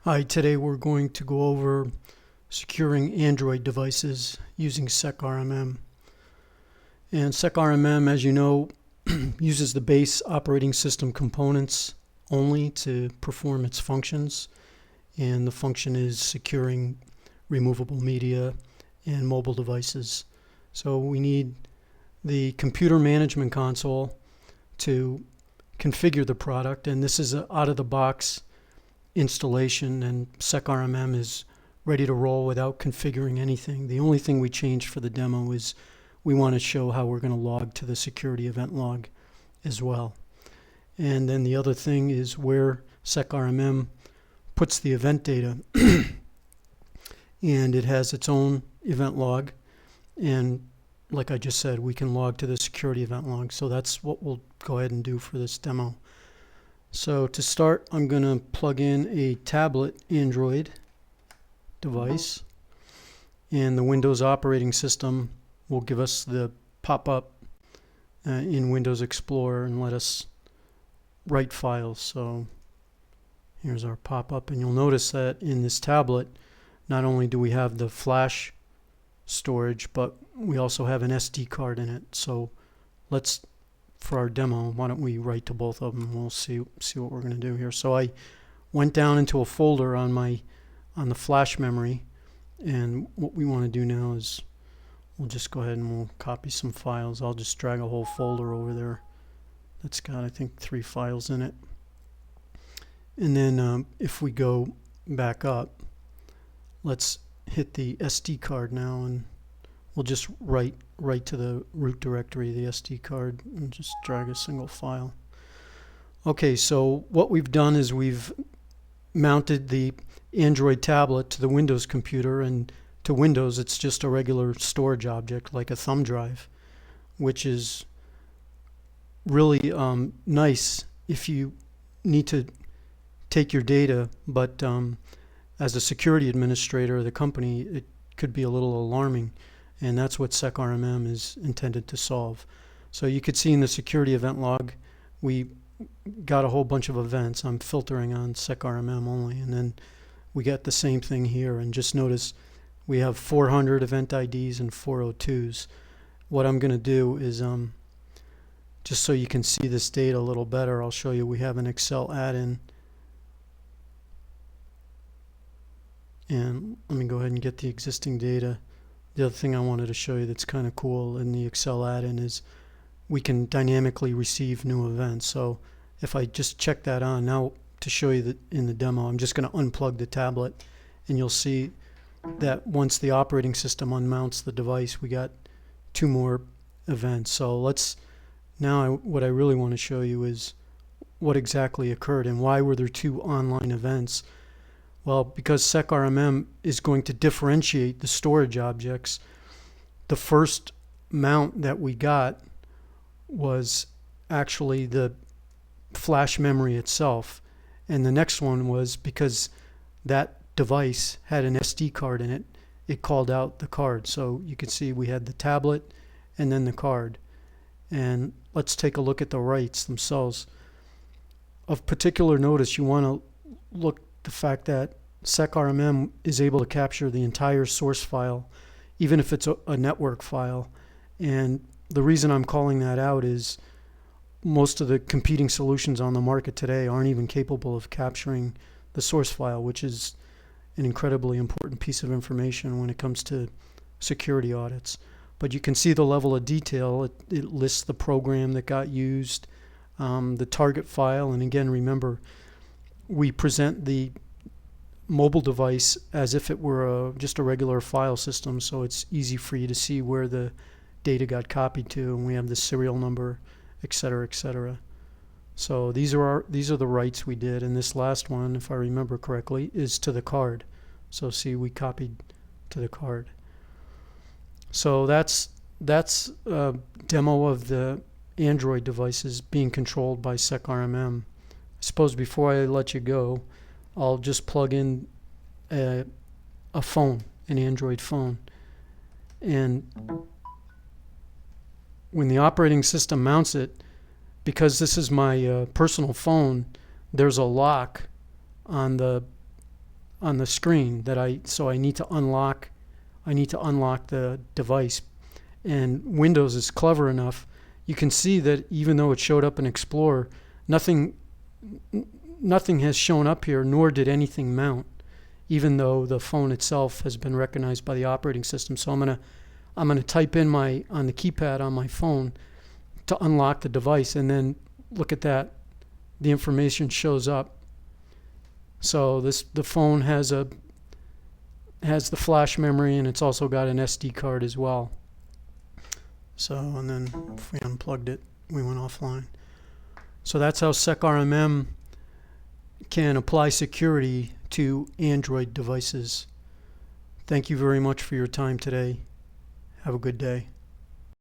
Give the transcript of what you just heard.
Hi, today we're going to go over securing Android devices using secRMM. And secRMM, as you know, uses the base operating system components only to perform its functions. And the function is securing removable media and mobile devices. So we need the computer management console to configure the product, and this is an out-of-the-box installation, and secRMM is ready to roll without configuring anything. The only thing we changed for the demo is we want to show how we're going to log to the security event log as well. And then the other thing is where secRMM puts the event data. And it has its own event log, and like I just said, we can log to the security event log. So that's what we'll go ahead and do for this demo. So to start, I'm going to plug in a tablet Android device, and the Windows operating system will give us the pop-up in Windows Explorer and let us write files. So here's our pop-up, and you'll notice that in this tablet, not only do we have the flash storage, but we also have an SD card in it. So let's, for our demo, why don't we write to both of them? We'll see what we're going to do here. So I went down into a folder on the flash memory, and what we want to do now is we'll just go ahead and we'll copy some files. I'll just drag a whole folder over there that's got, I think, 3 files in it. And then if we go back up, let's hit the SD card now, and we'll just write to the root directory of the SD card and just drag a single file. Okay, so what we've done is we've mounted the Android tablet to the Windows computer, and to Windows it's just a regular storage object like a thumb drive, which is really nice if you need to take your data, but as a security administrator of the company, it could be a little alarming, and that's what secRMM is intended to solve. So you could see in the security event log, we got a whole bunch of events. I'm filtering on secRMM only, and then we get the same thing here. And just notice we have 400 event IDs and 402s. What I'm going to do is, just so you can see this data a little better, I'll show you we have an Excel add-in. And let me go ahead and get the existing data. The other thing I wanted to show you that's kind of cool in the Excel add-in is we can dynamically receive new events. So if I just check that on now, to show you that in the demo, I'm just going to unplug the tablet, and you'll see that once the operating system unmounts the device, we got 2 more events. So what I really want to show you is what exactly occurred and why were there 2 online events. Well, because secRMM is going to differentiate the storage objects, the first mount that we got was actually the flash memory itself, and the next one was because that device had an SD card in it, it called out the card. So you can see we had the tablet and then the card. And let's take a look at the writes themselves. Of particular notice, you want to look the fact that secRMM is able to capture the entire source file, even if it's a network file. And the reason I'm calling that out is most of the competing solutions on the market today aren't even capable of capturing the source file, which is an incredibly important piece of information when it comes to security audits. But you can see the level of detail. It lists the program that got used, the target file, and again, remember, we present the mobile device as if it were just a regular file system, so it's easy for you to see where the data got copied to, and we have the serial number, etc., etc. So these are the writes we did, and this last one, if I remember correctly, is to the card. So see, we copied to the card. So that's a demo of the Android devices being controlled by secRMM. I suppose before I let you go, I'll just plug in a phone, an Android phone, and when the operating system mounts it, because this is my personal phone, there's a lock on the on the screen that so I need to unlock the device. And Windows is clever enough. You can see that even though it showed up in Explorer, nothing has shown up here, nor did anything mount, even though the phone itself has been recognized by the operating system. So I'm gonna type in on the keypad on my phone to unlock the device, and then look at that, the information shows up. So the phone has the flash memory, and it's also got an SD card as well. So, and then if we unplugged it, we went offline. So that's how secRMM can apply security to Android devices. Thank you very much for your time today. Have a good day.